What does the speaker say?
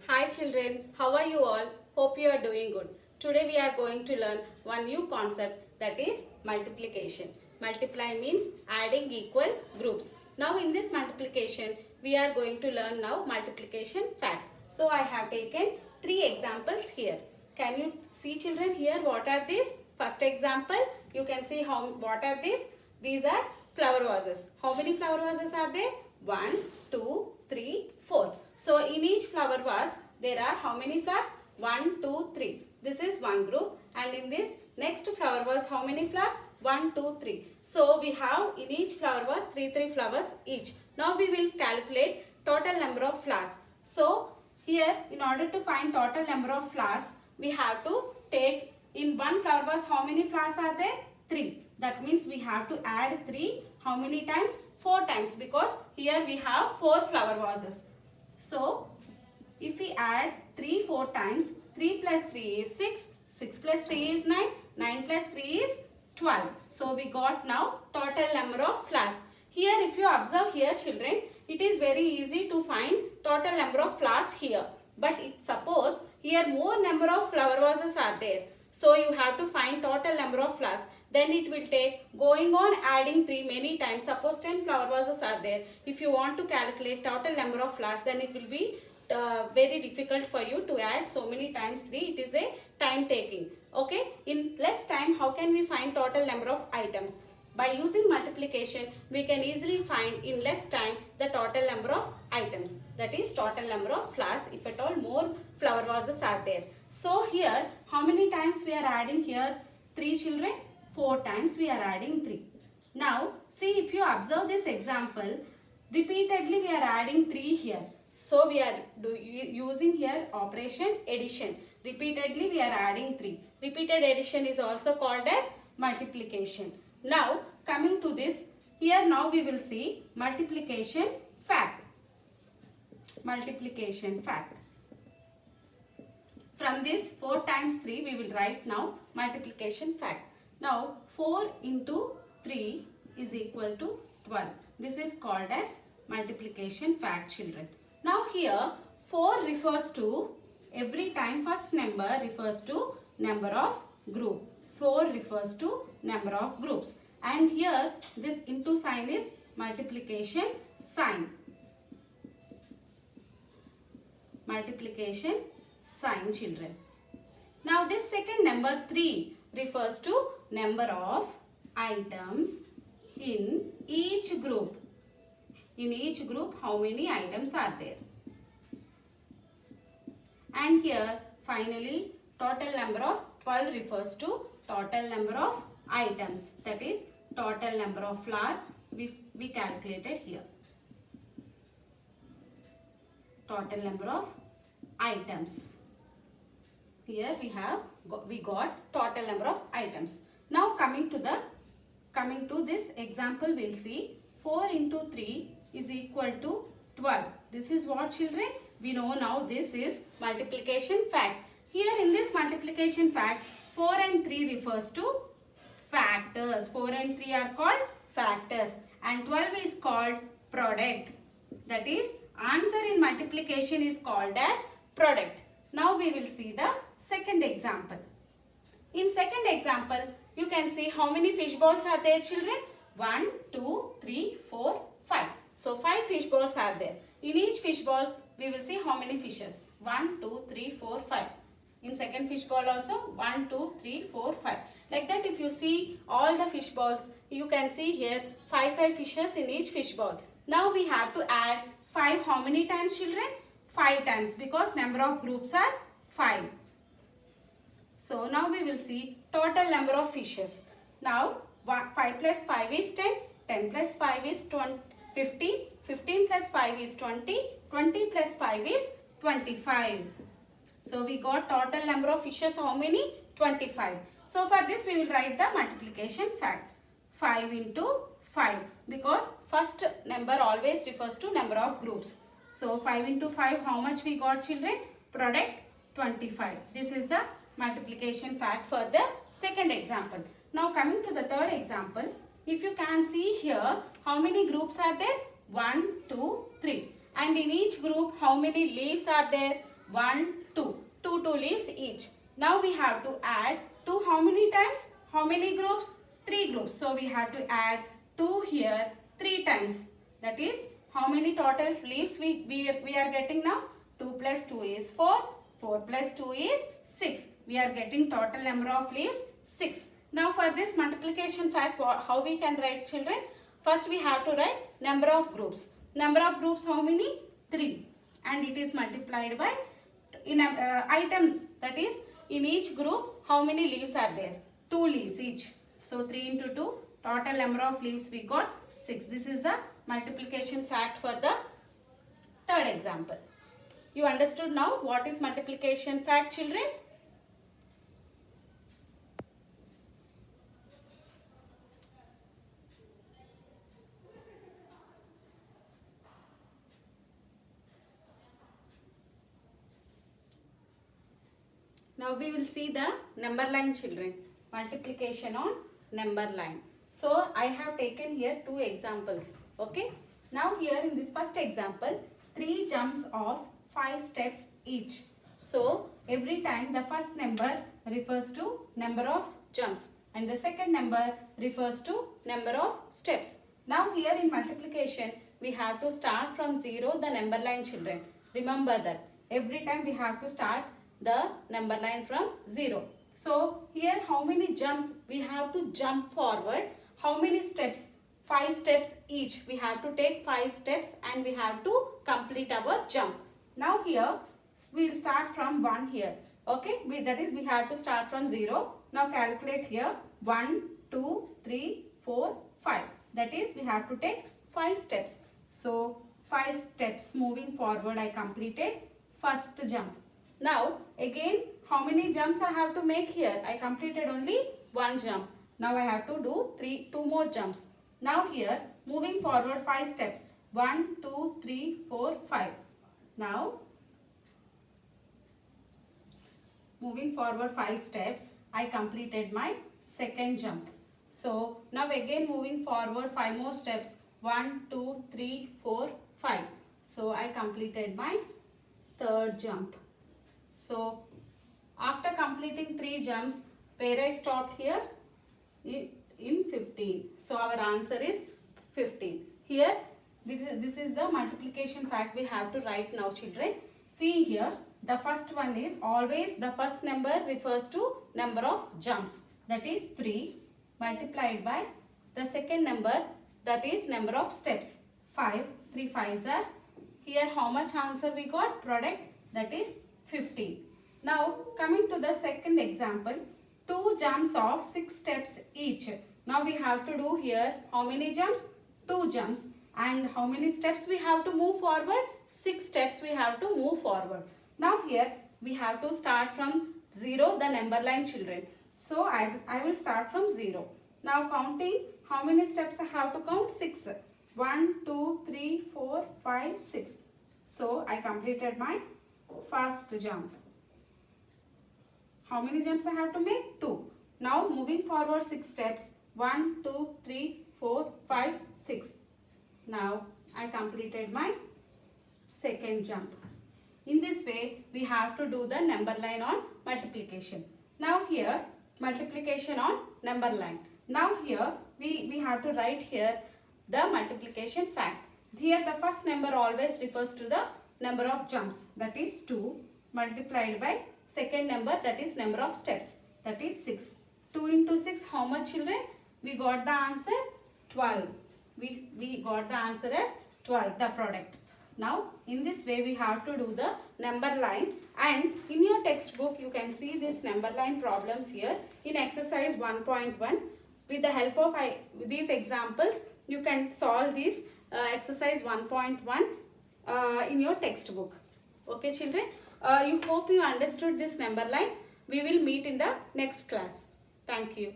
Hi children, how are you all? Hope you are doing good. Today we are going to learn one new concept, that is multiplication. Multiply means adding equal groups. Now in this multiplication we are going to learn now multiplication fact. So I have taken 3 examples here. Can you see children here what are these? First example, you can see what are these? These are flower vases. How many flower vases are there? 1, 2, 3, 4. So in each flower vase there are how many flowers? 1, 2, 3. This is one group, and in this next flower vase how many flowers? 1, 2, 3. So we have in each flower vase 3 flowers each. Now we will calculate total number of flowers. So here in order to find total number of flowers we have to take in one flower vase how many flowers are there? 3. That means we have to add 3 how many times? 4 times, because here we have 4 flower vases. So if we add 3 4 times, 3 plus 3 is 6, 6 plus 3 is 9, 9 plus 3 is 12. So we got now total number of flowers. Here if you observe here children, it is very easy to find total number of flowers here. But if suppose here more number of flower vases are there, so you have to find total number of flowers. Then it will take going on adding 3 many times. Suppose 10 flower vases are there. If you want to calculate total number of flowers, then it will be very difficult for you to add so many times 3. It is a time taking. Okay. In less time, how can we find total number of items? By using multiplication, we can easily find in less time the total number of items. That is total number of flowers if at all more flower vases are there. So here, how many times we are adding here? 3 children? 4 times we are adding 3. Now, see if you observe this example, repeatedly we are adding 3 here. So, we are using here operation addition. Repeatedly we are adding 3. Repeated addition is also called as multiplication. Now, coming to this, here now we will see multiplication fact. Multiplication fact. From this 4 times 3 we will write now multiplication fact. Now 4 into 3 is equal to 12. This is called as multiplication fact children. Now here 4 refers to every time first number refers to number of group. 4 refers to number of groups. And here this into sign is multiplication sign. Multiplication sign children. Now this second number 3 refers to number of items in each group. In each group how many items are there. And here finally total number of 12 refers to total number of items. That is total number of flowers we calculated here. Total number of items. Here we got total number of items. Now coming to this example, we'll see 4 into 3 is equal to 12. This is what children? We know now this is multiplication fact. Here in this multiplication fact, 4 and 3 refers to factors. 4 and 3 are called factors and 12 is called product. That is answer in multiplication is called as product. Now we will see the second example. In second example, you can see how many fish balls are there children? 1, 2, 3, 4, 5. So 5 fish balls are there. In each fish ball, we will see how many fishes. 1, 2, 3, 4, 5. In second fish ball also 1, 2, 3, 4, 5. Like that if you see all the fish balls, you can see here 5 fishes in each fish ball. Now we have to add 5 how many times children? 5 times, because number of groups are 5. So now we will see total number of fishes. Now 5 plus 5 is 10, 10 plus 5 is 15, 15 plus 5 is 20, 20 plus 5 is 25. So we got total number of fishes how many? 25. So for this we will write the multiplication fact. 5 into 5, because first number always refers to number of groups. So 5 into 5 how much we got children? Product 25. This is the multiplication fact for the second example. Now coming to the third example, if you can see here how many groups are there? 1, 2, 3. And in each group how many leaves are there? 1, 2. 2 leaves each. Now we have to add 2 how many times? How many groups? 3 groups. So we have to add 2 here 3 times. That is how many total leaves we are getting now? 2 plus 2 is 4. 4 plus 2 is 6. We are getting total number of leaves 6. Now for this multiplication fact, how we can write, children? First we have to write number of groups. Number of groups how many? 3. And it is multiplied by items. That is in each group how many leaves are there? 2 leaves each. So 3 into 2, total number of leaves we got 6. This is the multiplication fact for the third example. You understood now what is multiplication fact, children? Now we will see the number line, children. Multiplication on number line. So I have taken here 2 examples. Okay. Now here in this first example, 3 jumps of 5 steps each. So every time the first number refers to number of jumps and the second number refers to number of steps. Now here in multiplication we have to start from 0 the number line, children. Remember that every time we have to start the number line from 0. So here how many jumps we have to jump forward? How many steps? 5 steps each. We have to take 5 steps and we have to complete our jump. Now here we will start from 1 here. Okay, that is we have to start from 0. Now calculate here 1, 2, 3, 4, 5. That is we have to take 5 steps. So 5 steps moving forward I completed first jump. Now again how many jumps I have to make here? I completed only 1 jump. Now I have to do 2 more jumps. Now here moving forward 5 steps. 1, 2, 3, 4, 5. Now moving forward 5 steps I completed my second jump. So now again moving forward 5 more steps. 1, 2, 3, 4, 5. So I completed my third jump. So after completing 3 jumps, where I stopped here? In 15. So our answer is 15. Here this is the multiplication fact we have to write now, children. See here, the first one is always the first number refers to number of jumps, that is 3, multiplied by the second number, that is number of steps, 5. 3 5s are here. How much answer we got? Product, that is 15. Now coming to the second example, 2 jumps of 6 steps each. Now we have to do here how many jumps? 2 jumps. And how many steps we have to move forward? 6 steps we have to move forward. Now here we have to start from 0 the number line, children. So I will start from 0. Now counting how many steps I have to count? 6. 1, 2, 3, 4, 5, 6. So I completed my first jump. How many jumps I have to make? 2. Now moving forward 6 steps. 1, 2, 3, 4, 5, 6. Now I completed my second jump. In this way we have to do the number line on multiplication. Now here multiplication on number line. Now here we have to write here the multiplication fact. Here the first number always refers to the number of jumps, that is 2, multiplied by second number, that is number of steps, that is 6. 2 into 6 how much, children? We got the answer 12. We got the answer as 12, the product. Now in this way we have to do the number line, and in your textbook you can see this number line problems here in exercise 1.1. With the help of these examples you can solve this exercise 1.1 in your textbook. Okay children, you hope you understood this number line. We will meet in the next class. Thank you.